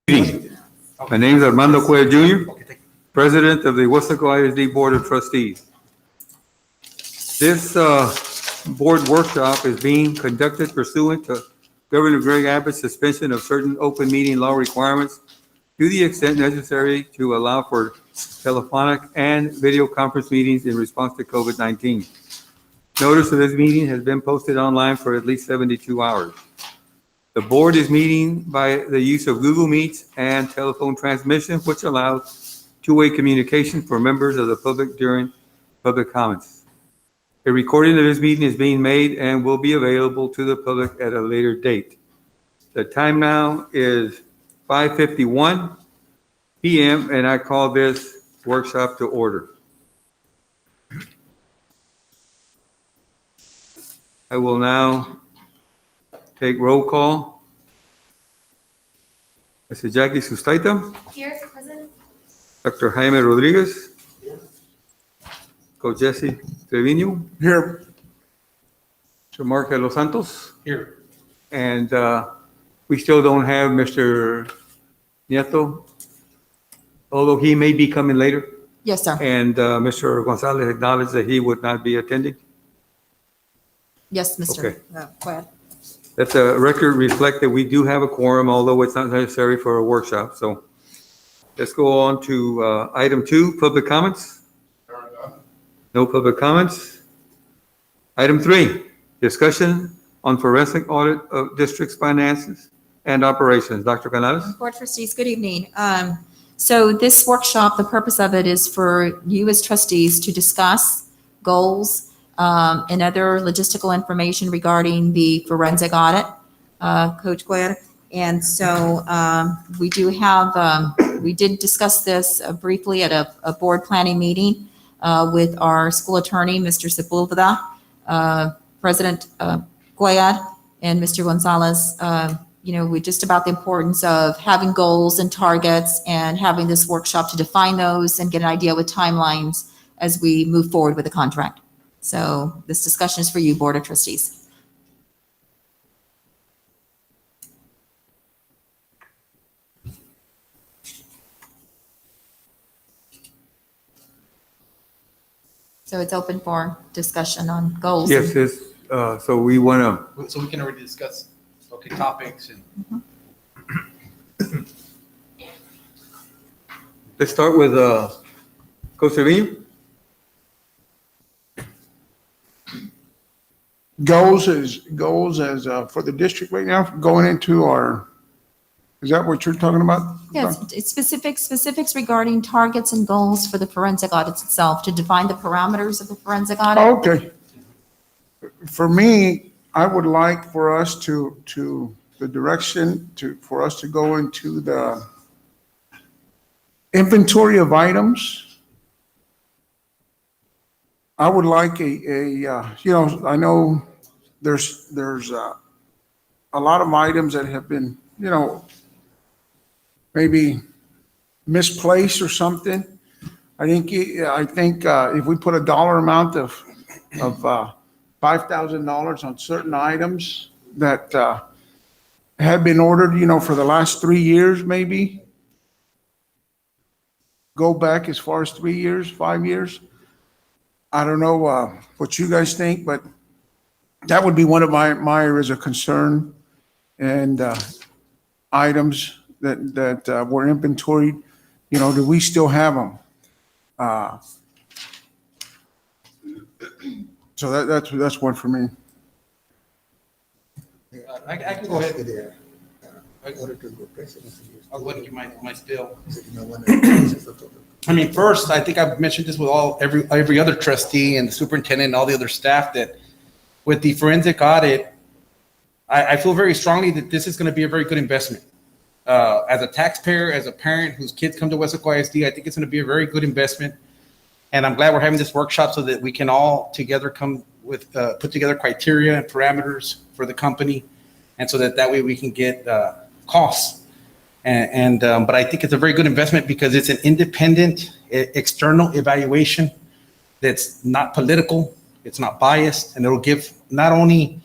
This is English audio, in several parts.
My name is Armando Cuellar Jr., President of the Weslaco ISD Board of Trustees. This board workshop is being conducted pursuant to Governor Greg Abbott's suspension of certain open meeting law requirements to the extent necessary to allow for telephonic and video conference meetings in response to COVID-19. Notice of this meeting has been posted online for at least 72 hours. The board is meeting by the use of Google Meets and telephone transmission, which allows two-way communication for members of the public during public comments. A recording of this meeting is being made and will be available to the public at a later date. The time now is 5:51 p.m. and I call this workshop to order. I will now take roll call. Mr. Jackie Sustaita. Here, present. Dr. Jaime Rodriguez. Here. Coach Jesse Trevino. Here. Mr. Mark de los Santos. Here. And we still don't have Mr. Nieto, although he may be coming later. Yes, sir. And Mr. Gonzalez acknowledged that he would not be attending. Yes, Mr. Okay. Go ahead. Let the record reflect that we do have a quorum, although it's not necessary for a workshop. So let's go on to item 2, public comments. No public comments. Item 3, discussion on forensic audit of district's finances and operations. Dr. Canales. Board trustees, good evening. So this workshop, the purpose of it is for you as trustees to discuss goals and other logistical information regarding the forensic audit, Coach Cuellar. And so we do have, we did discuss this briefly at a board planning meeting with our school attorney, Mr. Sepulveda, President Cuellar, and Mr. Gonzalez. We just about the importance of having goals and targets and having this workshop to define those and get an idea with timelines as we move forward with the contract. So this discussion is for you, Board of Trustees. So it's open for discussion on goals. Yes, so we want to. So we can already discuss, topics and. Let's start with Coach Trevino. Goals as for the district right now, going into our, is that what you're talking about? Yes, it's specifics regarding targets and goals for the forensic audits itself, to define the parameters of the forensic audit. Okay. For me, I would like for us to the direction for us to go into the inventory of items. I would like I know there's a lot of items that have been, maybe misplaced or something. I think if we put a dollar amount of $5,000 on certain items that have been ordered, for the last 3 years, maybe go back as far as 3 years, 5 years. I don't know what you guys think, but that would be one of my areas of concern, and items that were inventoried. Do we still have them? So that's one for me. I can go ahead. I'll go ahead and give my spiel. First, I think I've mentioned this with every other trustee and the superintendent and all the other staff, that with the forensic audit, I feel very strongly that this is going to be a very good investment. As a taxpayer, as a parent whose kids come to Weslaco ISD, I think it's going to be a very good investment. And I'm glad we're having this workshop so that we can all together come with, put together criteria and parameters for the company. And so that way we can get costs. But I think it's a very good investment because it's an independent external evaluation that's not political, it's not biased, and it'll give not only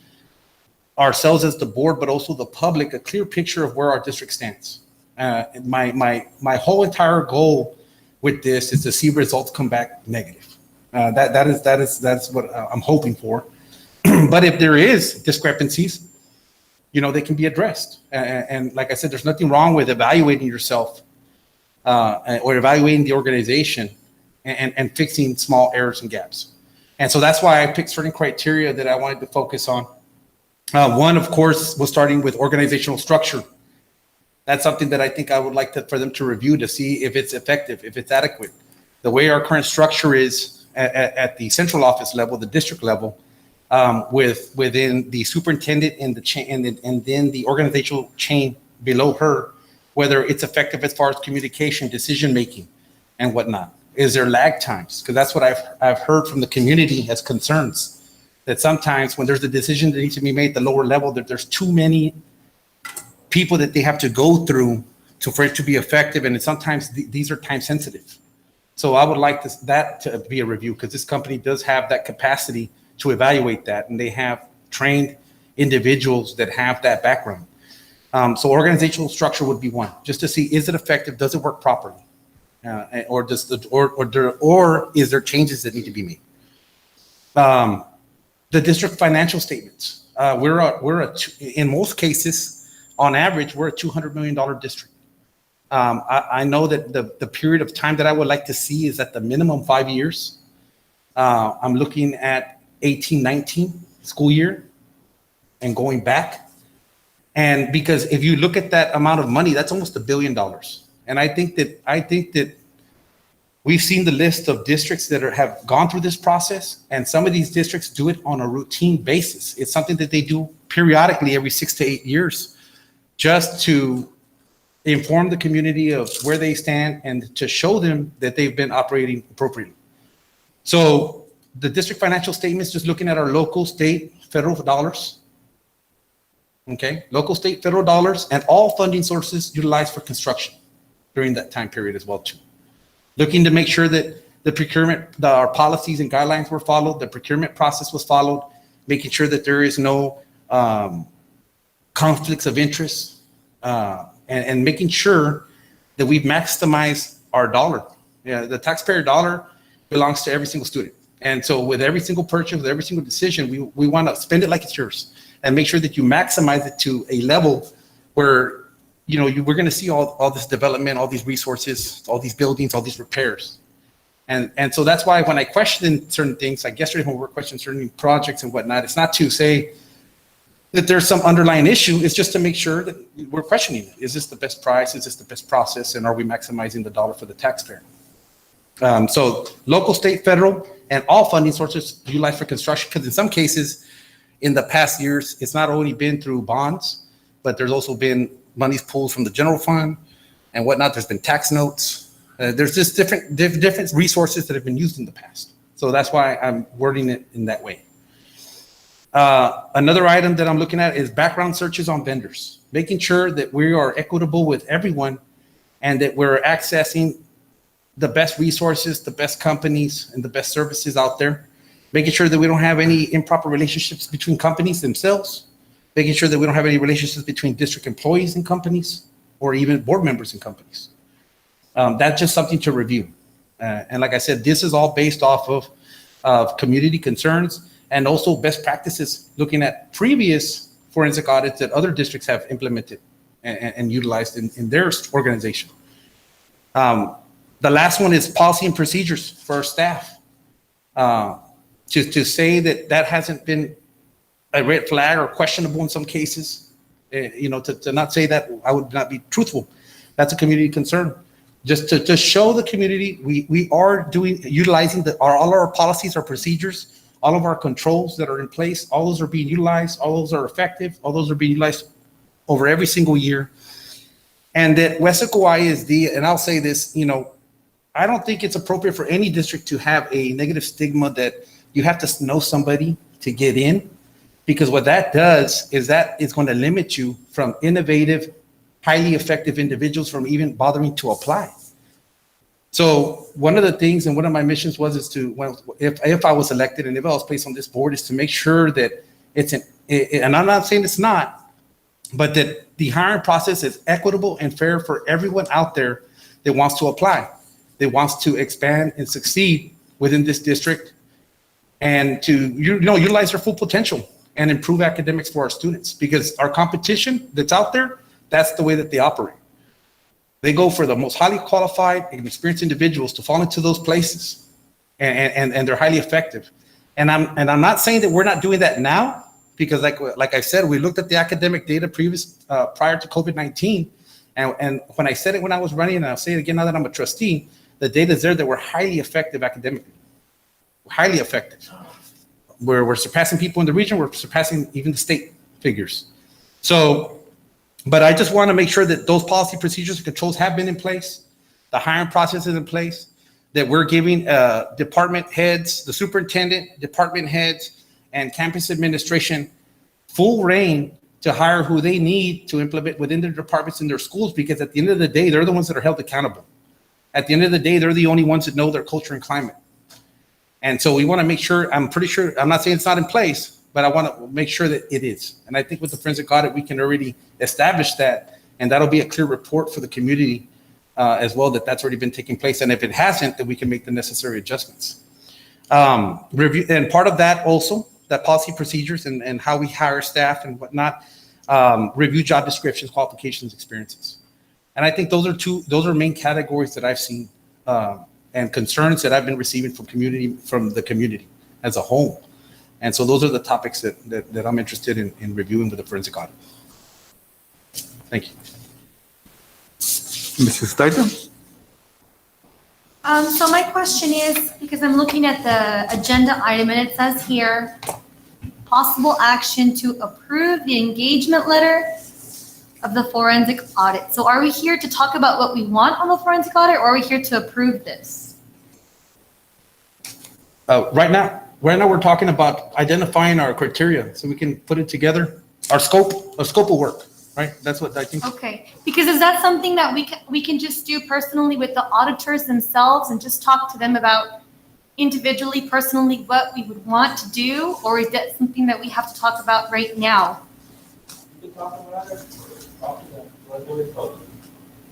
ourselves as the board, but also the public a clear picture of where our district stands. My whole entire goal with this is to see results come back negative. That's what I'm hoping for. But if there is discrepancies, they can be addressed. And like I said, there's nothing wrong with evaluating yourself or evaluating the organization and fixing small errors and gaps. And so that's why I picked certain criteria that I wanted to focus on. One, of course, was starting with organizational structure. That's something that I think I would like for them to review to see if it's effective, if it's adequate. The way our current structure is at the central office level, the district level, within the superintendent and the chain, and then the organizational chain below her, whether it's effective as far as communication, decision making, and whatnot. Is there lag times? Because that's what I've heard from the community as concerns, that sometimes when there's a decision that needs to be made at the lower level, that there's too many people that they have to go through for it to be effective, and sometimes these are time sensitive. So I would like that to be a review, because this company does have that capacity to evaluate that, and they have trained individuals that have that background. So organizational structure would be one, just to see, is it effective? Does it work properly? Or is there changes that need to be made? The district financial statements. In most cases, on average, we're a $200 million district. I know that the period of time that I would like to see is at the minimum 5 years. I'm looking at 18-19 school year and going back. And because if you look at that amount of money, that's almost $1 billion. And I think that we've seen the list of districts that have gone through this process, and some of these districts do it on a routine basis. It's something that they do periodically every 6 to 8 years, just to inform the community of where they stand and to show them that they've been operating appropriately. So the district financial statements, just looking at our local, state, federal dollars. Okay, local, state, federal dollars, and all funding sources utilized for construction during that time period as well too. Looking to make sure that the procurement, our policies and guidelines were followed, the procurement process was followed, making sure that there is no conflicts of interest, and making sure that we've maximized our dollar. Yeah, the taxpayer dollar belongs to every single student. And so with every single purchase, with every single decision, we want to spend it like it's yours and make sure that you maximize it to a level where, we're going to see all this development, all these resources, all these buildings, all these repairs. And so that's why when I question certain things, like yesterday when we were questioning certain projects and whatnot, it's not to say that there's some underlying issue. It's just to make sure that we're questioning it. Is this the best price? Is this the best process? And are we maximizing the dollar for the taxpayer? So local, state, federal, and all funding sources utilized for construction, because in some cases, in the past years, it's not only been through bonds, but there's also been monies pulled from the general fund and whatnot. There's been tax notes. There's just different resources that have been used in the past. So that's why I'm wording it in that way. Another item that I'm looking at is background searches on vendors, making sure that we are equitable with everyone and that we're accessing the best resources, the best companies, and the best services out there. Making sure that we don't have any improper relationships between companies themselves, making sure that we don't have any relationships between district employees and companies, or even board members and companies. That's just something to review. And like I said, this is all based off of community concerns and also best practices, looking at previous forensic audits that other districts have implemented and utilized in their organization. The last one is policy and procedures for our staff. To say that hasn't been a red flag or questionable in some cases, to not say that, I would not be truthful. That's a community concern. Just to show the community we are utilizing all our policies, our procedures, all of our controls that are in place. All those are being utilized. All those are effective. All those are being utilized over every single year. And that Weslaco ISD, and I'll say this, I don't think it's appropriate for any district to have a negative stigma that you have to know somebody to get in, because what that does is that it's going to limit you from innovative, highly effective individuals from even bothering to apply. So one of the things and one of my missions if I was elected and if I was placed on this board, is to make sure that and I'm not saying it's not, but that the hiring process is equitable and fair for everyone out there that wants to apply, that wants to expand and succeed within this district, and to utilize their full potential and improve academics for our students. Because our competition that's out there, that's the way that they operate. They go for the most highly qualified and experienced individuals to fall into those places, and they're highly effective. And I'm not saying that we're not doing that now, because like I said, we looked at the academic data prior to COVID-19, and when I said it when I was running, and I'll say it again now that I'm a trustee, the data is there that we're highly effective academically, highly effective. We're surpassing people in the region, we're surpassing even the state figures. So, but I just want to make sure that those policy, procedures, and controls have been in place, the hiring process is in place, that we're giving department heads, the superintendent, department heads, and campus administration full reign to hire who they need to implement within their departments and their schools, because at the end of the day, they're the ones that are held accountable. At the end of the day, they're the only ones that know their culture and climate. And so we want to make sure, I'm pretty sure, I'm not saying it's not in place, but I want to make sure that it is. And I think with the forensic audit, we can already establish that, and that'll be a clear report for the community as well, that that's already been taking place. And if it hasn't, then we can make the necessary adjustments. Review, and part of that also, that policy, procedures, and how we hire staff and whatnot, review job descriptions, qualifications, experiences. And I think those are main categories that I've seen and concerns that I've been receiving from the community as a whole. And so those are the topics that I'm interested in reviewing with the forensic audit. Thank you. Mrs. Statham? So my question is, because I'm looking at the agenda item and it says here, possible action to approve the engagement letter of the forensic audit. So are we here to talk about what we want on the forensic audit, or are we here to approve this? Right now we're talking about identifying our criteria so we can put it together, our scope of work, right? That's what I think. Okay, because is that something that we can just do personally with the auditors themselves and just talk to them about individually, personally, what we would want to do? Or is that something that we have to talk about right now?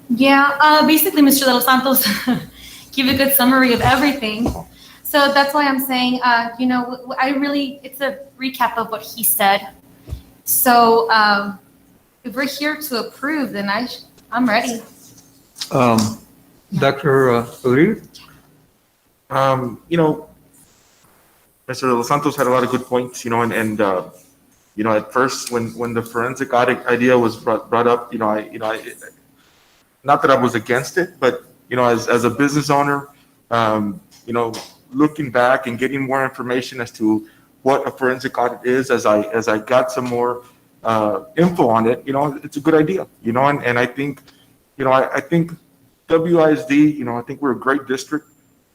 Yeah, basically, Mr. De Los Santos give a good summary of everything. So that's why I'm saying, it's a recap of what he said. So if we're here to approve, then I'm ready. Dr. Rodriguez? Mr. De Los Santos had a lot of good points, and at first when the forensic audit idea was brought up, not that I was against it, but as a business owner, looking back and getting more information as to what a forensic audit is, as I got some more info on it, it's a good idea, and I think, I think WISD, I think we're a great district.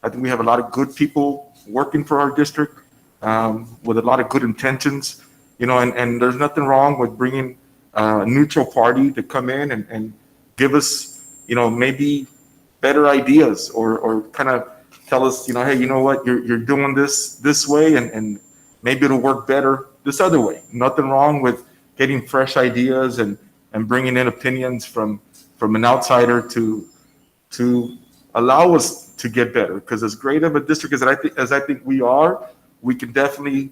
I think we have a lot of good people working for our district with a lot of good intentions, and there's nothing wrong with bringing a neutral party to come in and give us, maybe better ideas or kind of tell us, hey, you know what, you're doing this way, and maybe it'll work better this other way. Nothing wrong with getting fresh ideas and bringing in opinions from an outsider to allow us to get better. Because as great of a district as I think we are, we can definitely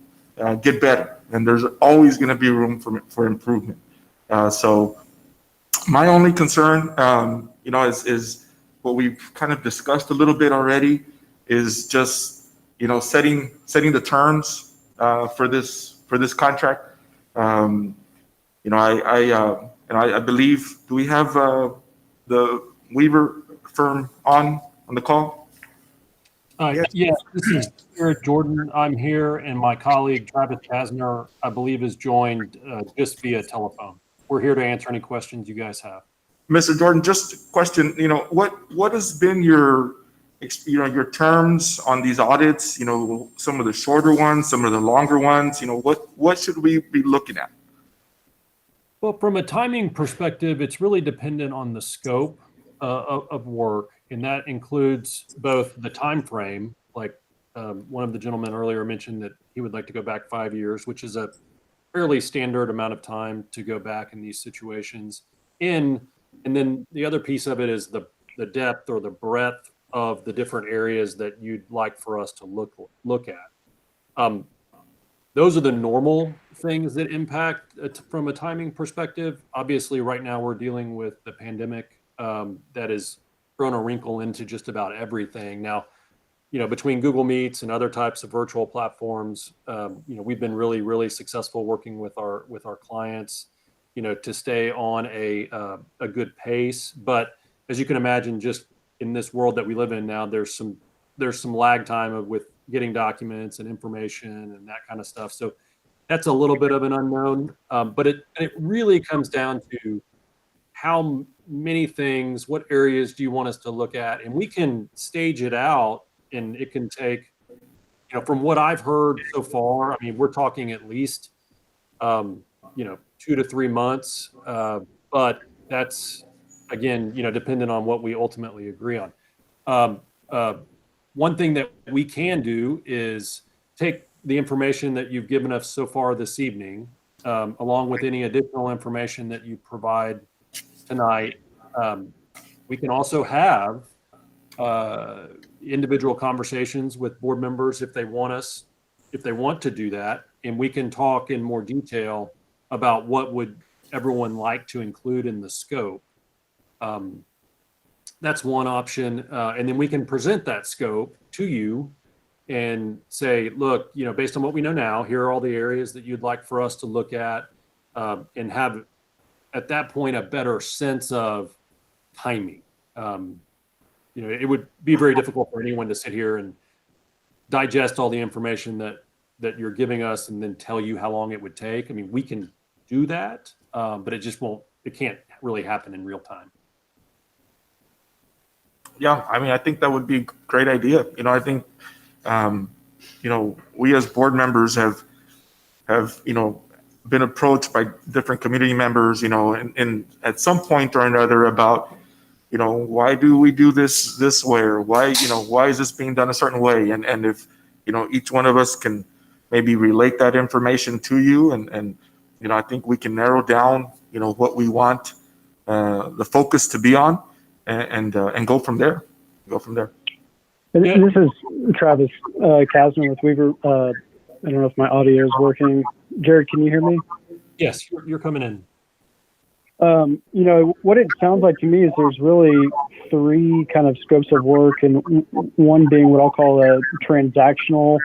get better, and there's always going to be room for improvement. So my only concern, is what we've kind of discussed a little bit already, is just setting the terms for this contract. I believe, do we have the Weaver firm on the call? Yes, this is Garrett Jordan. I'm here, and my colleague Travis Kasner, I believe, is joined just via telephone. We're here to answer any questions you guys have. Mr. Jordan, just a question, what has been your terms on these audits, some of the shorter ones, some of the longer ones, what should we be looking at? Well, from a timing perspective, it's really dependent on the scope of work, and that includes both the time frame, like one of the gentlemen earlier mentioned that he would like to go back 5 years, which is a fairly standard amount of time to go back in these situations. And then the other piece of it is the depth or the breadth of the different areas that you'd like for us to look at. Those are the normal things that impact from a timing perspective. Obviously, right now we're dealing with the pandemic that has thrown a wrinkle into just about everything. Now, between Google Meets and other types of virtual platforms, we've been really, really successful working with our clients, to stay on a good pace. But as you can imagine, just in this world that we live in now, there's some lag time with getting documents and information and that kind of stuff. So that's a little bit of an unknown. But it really comes down to how many things, what areas do you want us to look at? And we can stage it out, and it can take, from what I've heard so far, I mean, we're talking at least, 2 to 3 months. But that's, again, dependent on what we ultimately agree on. One thing that we can do is take the information that you've given us so far this evening, along with any additional information that you provide tonight. We can also have individual conversations with board members if they want to do that, and we can talk in more detail about what would everyone like to include in the scope. That's one option, and then we can present that scope to you and say, look, based on what we know now, here are all the areas that you'd like for us to look at, and have at that point a better sense of timing. It would be very difficult for anyone to sit here and digest all the information that you're giving us and then tell you how long it would take. I mean, we can do that, but it can't really happen in real time. Yeah, I mean, I think that would be a great idea. I think, we as board members have been approached by different community members, and at some point or another about, why do we do this way, or why is this being done a certain way? And if, each one of us can maybe relate that information to you, and I think we can narrow down, what we want the focus to be on, and go from there. And this is Travis Kasner with Weaver. I don't know if my audio is working. Jared, can you hear me? Yes, you're coming in. What it sounds like to me is there's really 3 kind of scopes of work, and one being what I'll call a transactional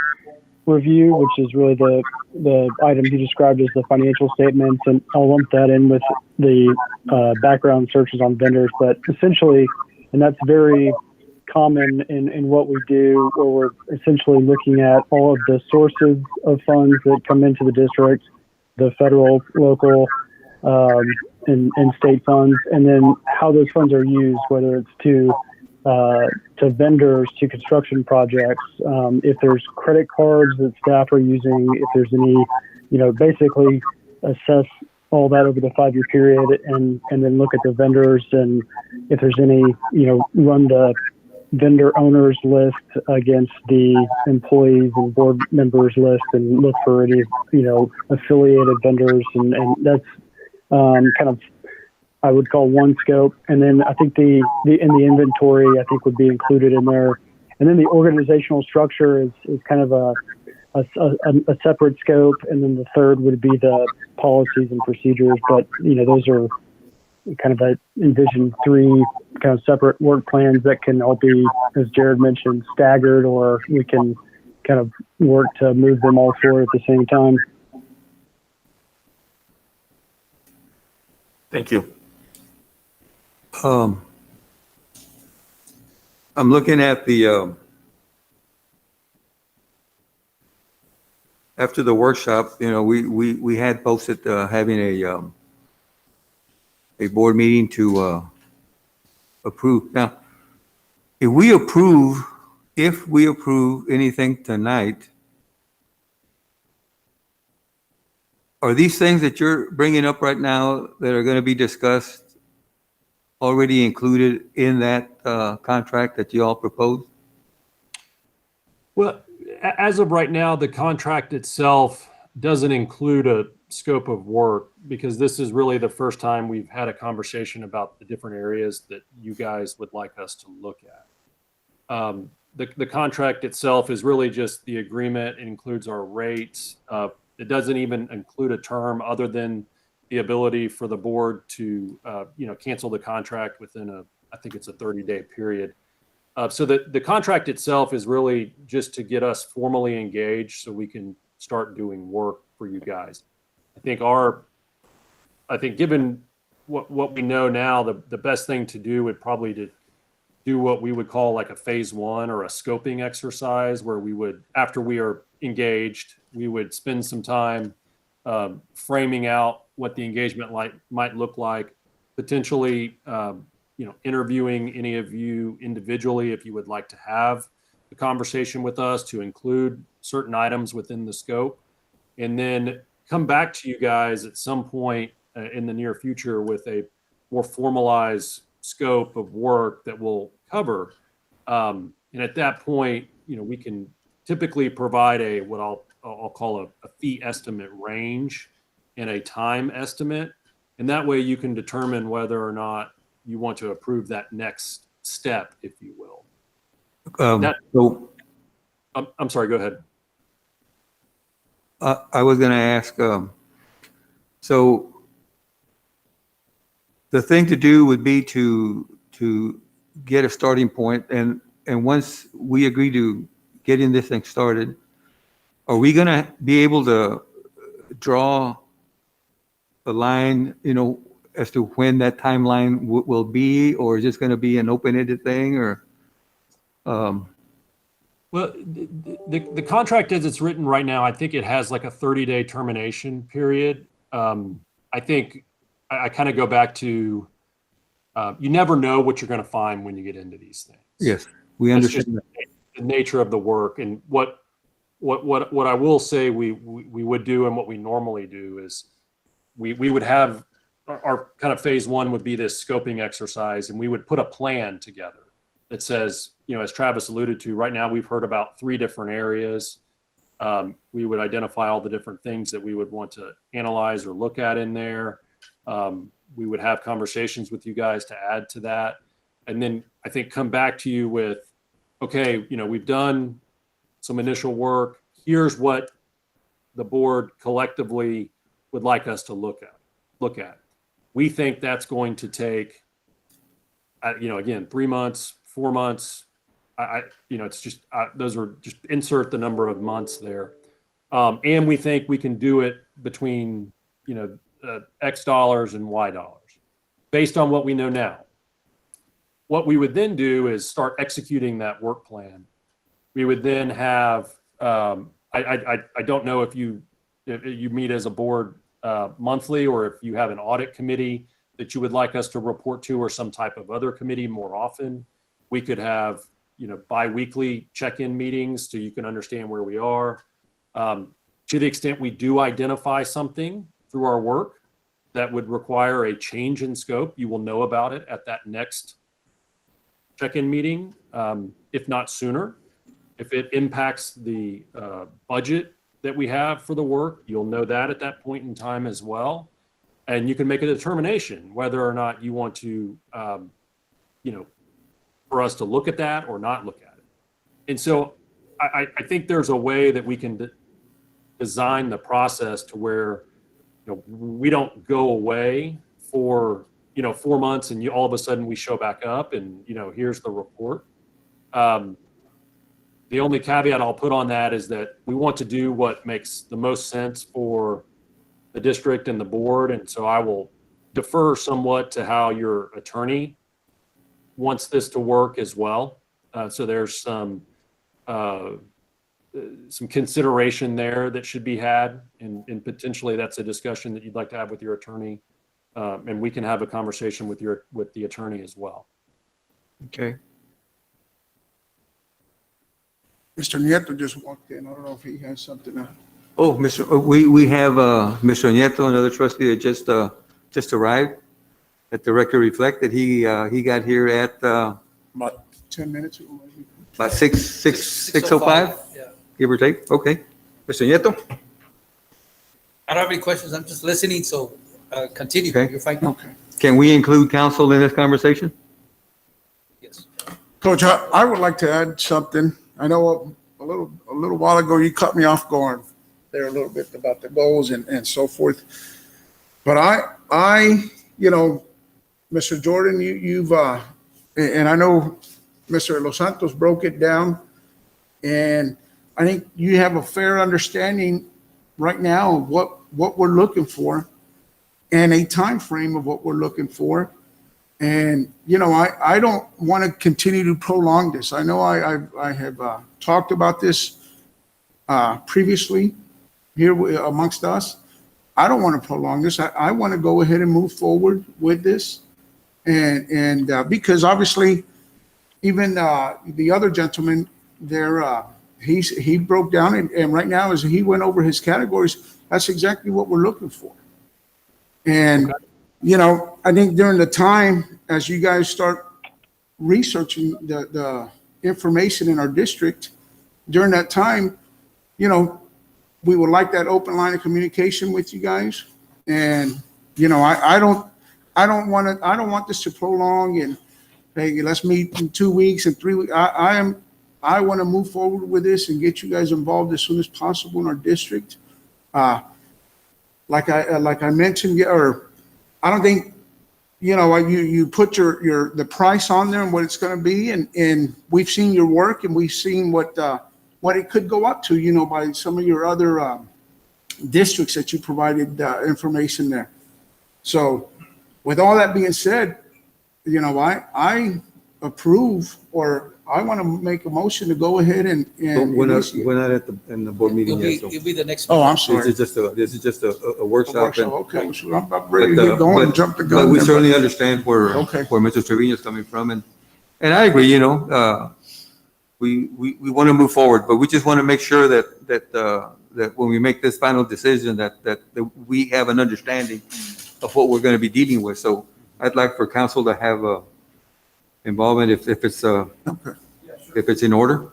review, which is really the items you described as the financial statements, and I'll lump that in with the background searches on vendors. But essentially, and that's very common in what we do, where we're essentially looking at all of the sources of funds that come into the district, the federal, local, and state funds, and then how those funds are used, whether it's to vendors, to construction projects, if there's credit cards that staff are using, if there's any, basically assess all that over the 5-year period, and then look at the vendors, and if there's any, run the vendor owners list against the employees and board members list, and look for any, affiliated vendors, and that's kind of, I would call one scope. And then I think the inventory, I think, would be included in there. And then the organizational structure is kind of a separate scope. And then the third would be the policies and procedures. But, those are kind of envision 3 kind of separate work plans that can all be, as Jared mentioned, staggered, or we can kind of work to move them all forward at the same time. Thank you. I'm looking at the, after the workshop, we had posted having a board meeting to approve. Now, if we approve anything tonight, are these things that you're bringing up right now that are going to be discussed already included in that contract that you all proposed? Well, as of right now, the contract itself doesn't include scope of work, because this is really the first time we've had a conversation about the different areas that you guys would like us to look at. The contract itself is really just the agreement. It includes our rates. It doesn't even include a term other than the ability for the board to, cancel the contract within I think it's a 30-day period. So the contract itself is really just to get us formally engaged so we can start doing work for you guys. I think given what we know now, the best thing to do would probably to do what we would call like a phase one or a scoping exercise, where we would, after we are engaged, we would spend some time framing out what the engagement might look like, potentially interviewing any of you individually if you would like to have the conversation with us to include certain items within the scope, and then come back to you guys at some point in the near future with a more formalized scope of work that we'll cover. And at that point, we can typically provide what I'll call a fee estimate range and a time estimate. And that way you can determine whether or not you want to approve that next step, if you will. So I'm sorry, go ahead. I was going to ask, so the thing to do would be to get a starting point, and once we agree to getting this thing started, are we going to be able to draw a line, as to when that timeline will be, or is this going to be an open-ended thing, or? Well, the contract as it's written right now, I think it has like a 30-day termination period. I think I kind of go back to, you never know what you're going to find when you get into these things. Yes, we That's just understand. the nature of the work. And what I will say we would do, and what we normally do, is we would have our kind of phase one would be this scoping exercise, and we would put a plan together that says, as Travis alluded to, right now we've heard about 3 different areas. We would identify all the different things that we would want to analyze or look at in there. We would have conversations with you guys to add to that. And then I think come back to you with, okay, we've done some initial work. Here's what the board collectively would like us to look at. We think that's going to take, again, 3 months, 4 months. It's just, those are just insert the number of months there. And we think we can do it between, X dollars and Y dollars based on what we know now. What we would then do is start executing that work plan. We would then have, I don't know if you meet as a board monthly, or if you have an audit committee that you would like us to report to, or some type of other committee more often. We could have, bi-weekly check-in meetings so you can understand where we are. To the extent we do identify something through our work that would require a change in scope, you will know about it at that next check-in meeting, if not sooner. If it impacts the budget that we have for the work, you'll know that at that point in time as well. And you can make a determination whether or not you want to, for us to look at that or not look at it. And so I think there's a way that we can design the process to where, we don't go away for, 4 months and all of a sudden we show back up and, here's the report. The only caveat I'll put on that is that we want to do what makes the most sense for the district and the board. And so I will defer somewhat to how your attorney wants this to work as well. So there's some consideration there that should be had, and potentially that's a discussion that you'd like to have with your attorney. And we can have a conversation with the attorney as well. Okay. Mr. Nieto just walked in. I don't know if he has something to. Oh, we have Mr. Nieto, another trustee that just arrived. Let the record reflect that he got here at About 10 minutes ago, maybe. about 6:05, Yeah. give or take. Okay. Mr. Nieto? I don't have any questions. I'm just listening, so continue. Okay. You're fine. Okay. Can we include council in this conversation? Yes. Coach, I would like to add something. I know a little while ago, you cut me off going there a little bit about the goals and so forth. But you know, Mr. Jordan, you've, and I know Mr. Los Santos broke it down. And I think you have a fair understanding right now of what we're looking for and a time frame of what we're looking for. And, you know, I don't want to continue to prolong this. I know I have talked about this previously here amongst us. I don't want to prolong this. I want to go ahead and move forward with this. And because obviously even the other gentleman there, he broke down and right now as he went over his categories, that's exactly what we're looking for. And, you know, I think during the time, as you guys start researching the information in our district, during that time, you know, we would like that open line of communication with you guys. And, you know, I don't want this to prolong and, hey, let's meet in 2 weeks and 3 weeks. I want to move forward with this and get you guys involved as soon as possible in our district. Like I mentioned, or I don't think, you know, you put the price on there and what it's going to be, and we've seen your work and we've seen what it could go up to, you know, by some of your other districts that you provided information there. So with all that being said, you know, I approve, or I want to make a motion to go ahead and. We're not in the board meeting yet, so It'll be the next. Oh, I'm this sorry. is just a workshop. And- Okay, so I'm ready to get going and jump the gun. But we certainly understand where Okay. Mr. Trevino is coming from, and I agree, you know, we want to move forward, but we just want to make sure that when we make this final decision, that we have an understanding of what we're going to be dealing with. So I'd like for council to have involvement if it's in order.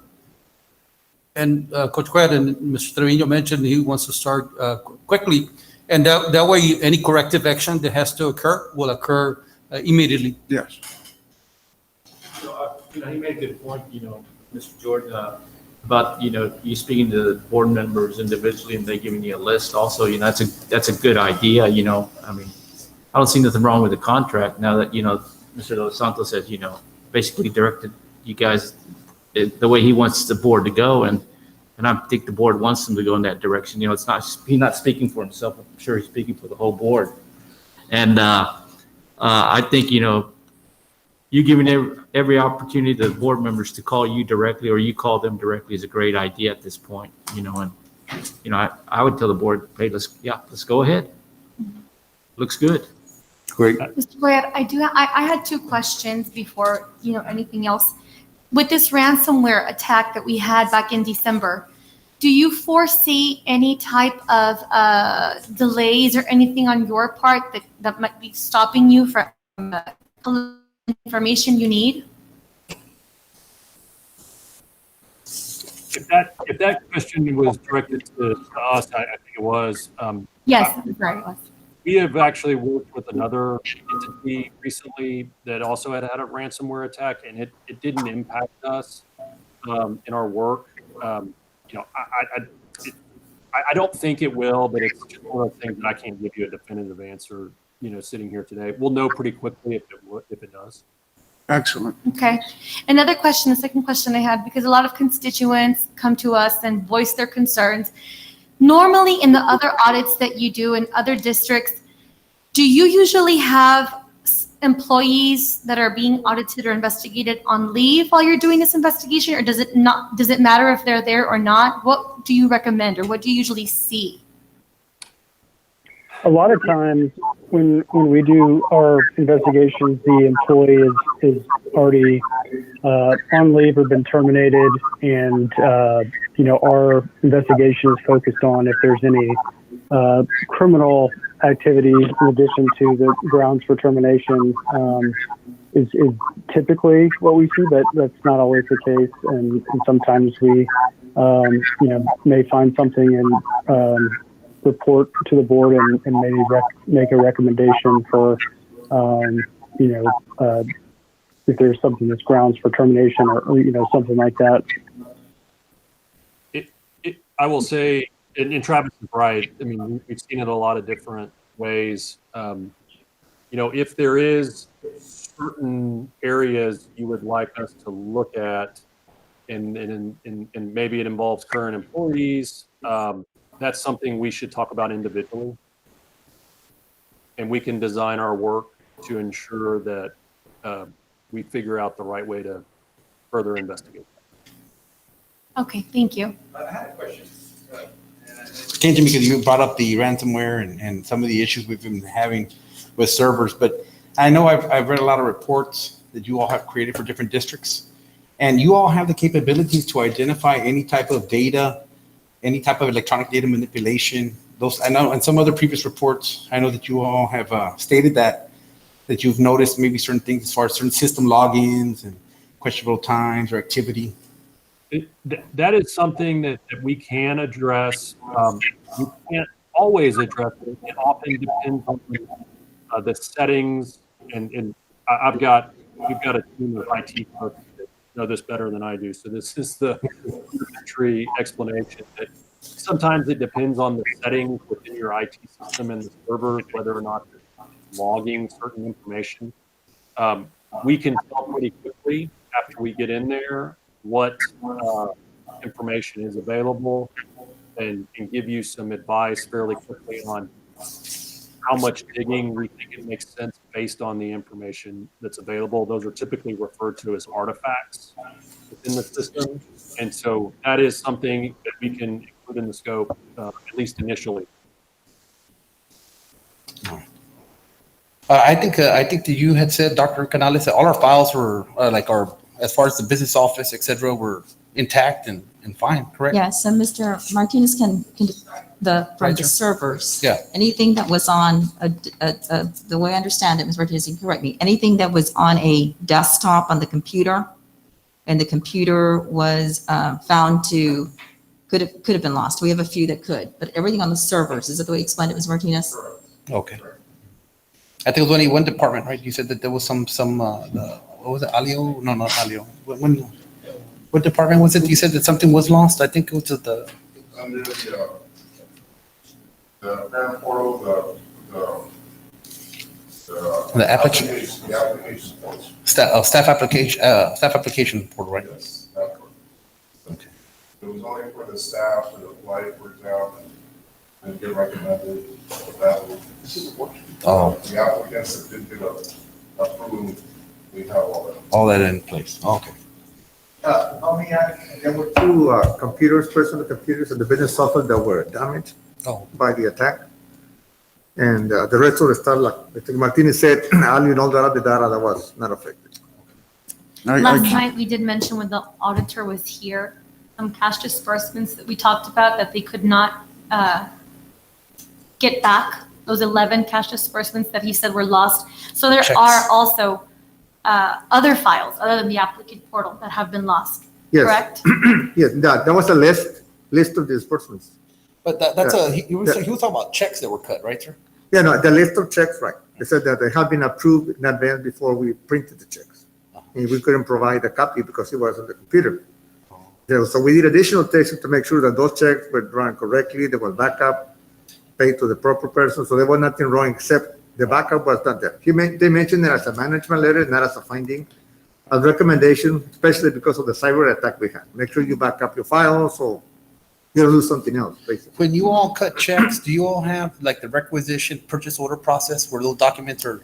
And Coach Quet and Mr. Trevino mentioned he wants to start quickly. And that way, any corrective action that has to occur will occur immediately. Yes. You know, he made a good point, you know, Mr. Jordan, about, you know, you speaking to the board members individually and they giving you a list also, you know, that's a good idea, you know. I mean, I don't see nothing wrong with the contract now that, you know, Mr. Dos Santos said, you know, basically directed you guys the way he wants the board to go. And I think the board wants him to go in that direction. You know, he's not speaking for himself. I'm sure he's speaking for the whole board. And I think, you know, you giving every opportunity to the board members to call you directly or you call them directly is a great idea at this point, you know. And, you know, I would tell the board, hey, let's go ahead. Looks good. Great. Mr. Boyer, I had two questions before, you know, anything else. With this ransomware attack that we had back in December, do you foresee any type of delays or anything on your part that might be stopping you from collecting information you need? If that question was directed to us, I think it was. Yes, I'm sorry, it was. We have actually worked with another entity recently that also had a ransomware attack, and it didn't impact us in our work. You know, I don't think it will, but it's just one of the things that I can't give you a definitive answer, you know, sitting here today. We'll know pretty quickly if it does. Excellent. Okay. Another question, the second question I had, because a lot of constituents come to us and voice their concerns. Normally, in the other audits that you do in other districts, do you usually have employees that are being audited or investigated on leave while you're doing this investigation, or does it matter if they're there or not? What do you recommend, or what do you usually see? A lot of times when we do our investigations, the employee is already on leave or been terminated, and you know, our investigation is focused on if there's any criminal activity in addition to the grounds for termination is typically what we see, but that's not always the case, and sometimes we you know, may find something report to the board and maybe make a recommendation for, if there's something that's grounds for termination or something like that. I will say, and Travis is right. I mean, we've seen it a lot of different ways. If there is certain areas you would like us to look at, and maybe it involves current employees, that's something we should talk about individually. And we can design our work to ensure that we figure out the right way to further investigate. Okay, thank you. I had a question. Came to me because you brought up the ransomware and some of the issues we've been having with servers, but I know I've read a lot of reports that you all have created for different districts, and you all have the capabilities to identify any type of data, any type of electronic data manipulation. Those I know in some other previous reports, I know that you all have stated that you've noticed maybe certain things as far as certain system logins and questionable times or activity. That is something that we can address. You can't always address it. It often depends on the settings. And we've got a team of IT folks that know this better than I do. So this is the elementary explanation that sometimes it depends on the settings within your IT system and the servers, whether or not they're logging certain information. We can tell pretty quickly after we get in there what information is available and give you some advice fairly quickly on how much digging we think it makes sense based on the information that's available. Those are typically referred to as artifacts within the system. And so that is something that we can include in the scope, at least initially. I think that you had said, Dr. Canales, that all our files were as far as the business office, et cetera, were intact and fine, correct? Yeah, so Mr. Martinez from Right, the sir. servers. Yeah. Anything that was on, the way I understand it, Ms. Martinez, you can correct me, anything that was on a desktop on the computer, and the computer was found to, could have been lost. We have a few that could, but everything on the servers, is that the way you explained it, Ms. Martinez? Okay. I think it was only one department, right? You said that there was some what was it, Alio? No, not Alio. What department was it? You said that something was lost? I think it was the. Under the parent portal, The application. The application portal. Staff application portal, right? Yes, that's correct. Okay. It was only for the staff to apply for exam and get recommended. Oh, The applicant's certificate of approved, we have all that. all that in place. Okay. Let me add, there were two personal computers in the business office that were damaged Oh, by the attack. And the rest of the stuff, like Mr. Martinez said, Ali and all the other data that was not affected. Last night, we did mention when the auditor was here, some cash disbursements that we talked about that they could not get back, those 11 cash disbursements that he said were lost. So there Checks. are also other files other than the applicant portal that have been lost, Yes. correct? Yes, that was a list of disbursements. but he was talking about checks that were cut, right, sir? Yeah, no, the list of checks, right. They said that they have been approved in advance before we printed the checks. And we couldn't provide a copy because it was on the computer. So we did additional testing to make sure that those checks were run correctly, they were backup, paid to the proper person, so there was nothing wrong except the backup was not there. They mentioned it as a management letter, not as a finding. A recommendation, especially because of the cyber attack we had. Make sure you back up your files so you don't lose something else, basically. When you all cut checks, do you all have like the requisition purchase order process where those documents are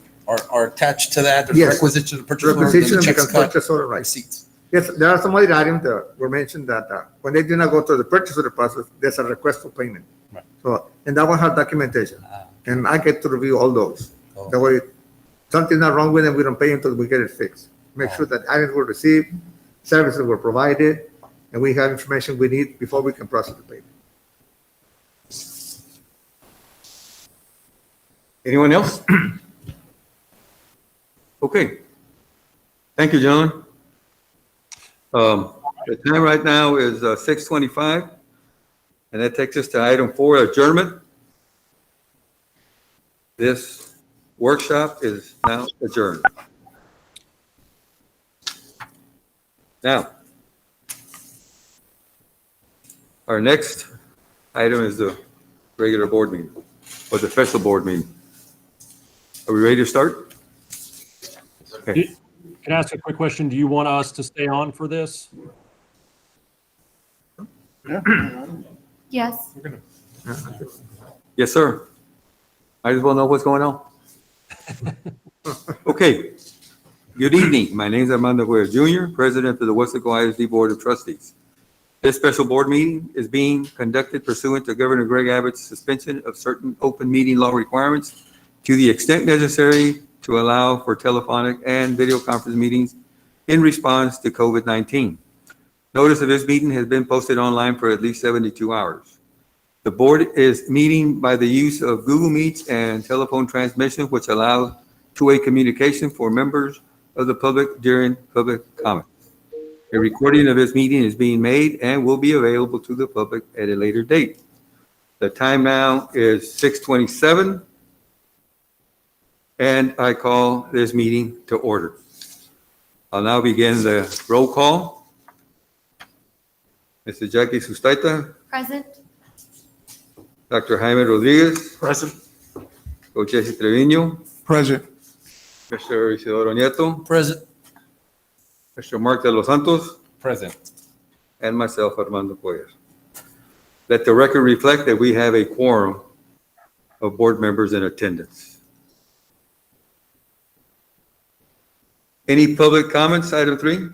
attached to that? There's Yes. requisition of purchase order, then Requisition the checks becomes cut, purchase order, right. receipts. Yes, there are some other items that were mentioned that when they did not go through the purchase order process, there's a request for payment. Right. So, and that one has documentation. And I get to review all those. Oh. That way, something's not wrong with them, we don't pay until we get it fixed. Make sure that items were received, services were provided, and we have information we need before we can process the payment. Anyone else? Okay. Thank you, gentlemen. The time right now is 6:25, and that takes us to item 4, adjournment. This workshop is now adjourned. Now, our next item is the regular board meeting, or the special board meeting. Are we ready to start? Okay. Can I ask a quick question? Do you want us to stay on for this? Yes. Yes, sir. Might as well know what's going on. Okay. Good evening. My name is Armando Guerra Jr., President of the Weslaco ISD Board of Trustees. This special board meeting is being conducted pursuant to Governor Greg Abbott's suspension of certain open meeting law requirements to the extent necessary to allow for telephonic and video conference meetings in response to COVID-19. Notice of this meeting has been posted online for at least 72 hours. The board is meeting by the use of Google Meets and telephone transmission, which allow two-way communication for members of the public during public comment. A recording of this meeting is being made and will be available to the public at a later date. The time now is 6:27, and I call this meeting to order. I'll now begin the roll call. Mr. Jackie Sustaita, Present. Dr. Jaime Rodriguez, Present. Coach Jesse Trevino, Present. Mr. Isidoro Nieto, Present. Mr. Mark de los Santos, Present. and myself, Armando Cuellar. Let the record reflect that we have a quorum of board members in attendance. Any public comments, item 3?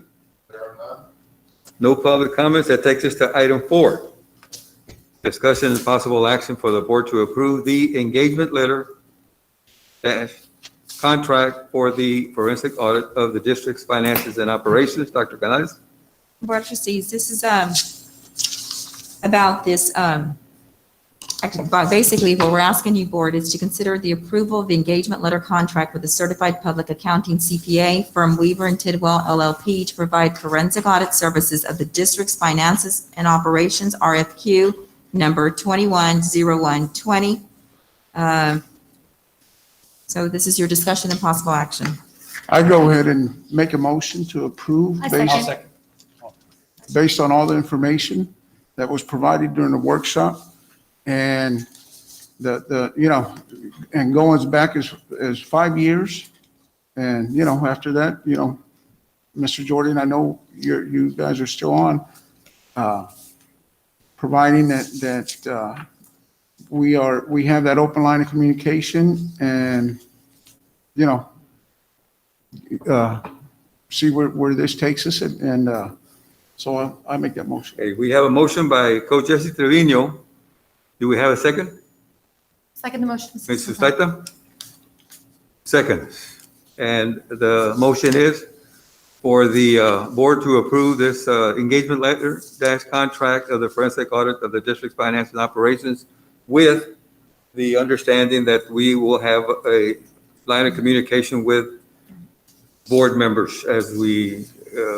No public comments. That takes us to item 4. Discussion and possible action for the board to approve the engagement letter contract for the forensic audit of the district's finances and operations. Dr. Canales? Board of Trustees, this is about this, basically what we're asking you, board, is to consider the approval of the engagement letter contract with the certified public accounting CPA firm Weaver and Tidwell LLP to provide forensic audit services of the district's finances and operations, RFQ number 210120. So this is your discussion and possible action. I go ahead and make a motion to approve I based, second. based on all the information that was provided during the workshop. And and going back as 5 years. And, after that, Mr. Jordan, I know you guys are still on, providing that we have that open line of communication and, see where this takes us. And so I make that motion. Okay, we have a motion by Coach Jesse Trevino. Do we have a second? Second the motion. Mr. Sustaita? Second. And the motion is for the board to approve this engagement letter contract of the forensic audit of the district's finance and operations with the understanding that we will have a line of communication with board members as we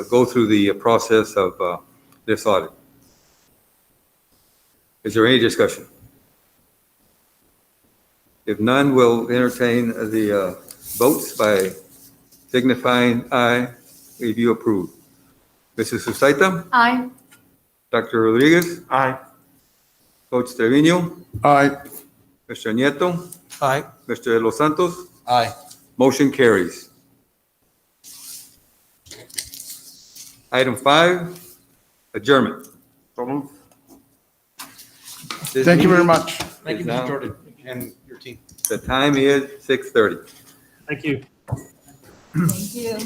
go through the process of this audit. Is there any discussion? If none, we'll entertain the votes by signifying aye if you approve. Mrs. Sustaita? Aye. Dr. Rodriguez? Aye. Coach Trevino? Aye. Mr. Nieto? Aye. Mr. De Los Santos? Aye. Motion carries. Item 5, adjournment. So moved. This Thank you very meeting much. Thank you, is now- Mr. Jordan, and your team. The time is 6:30. Thank you. Thank you.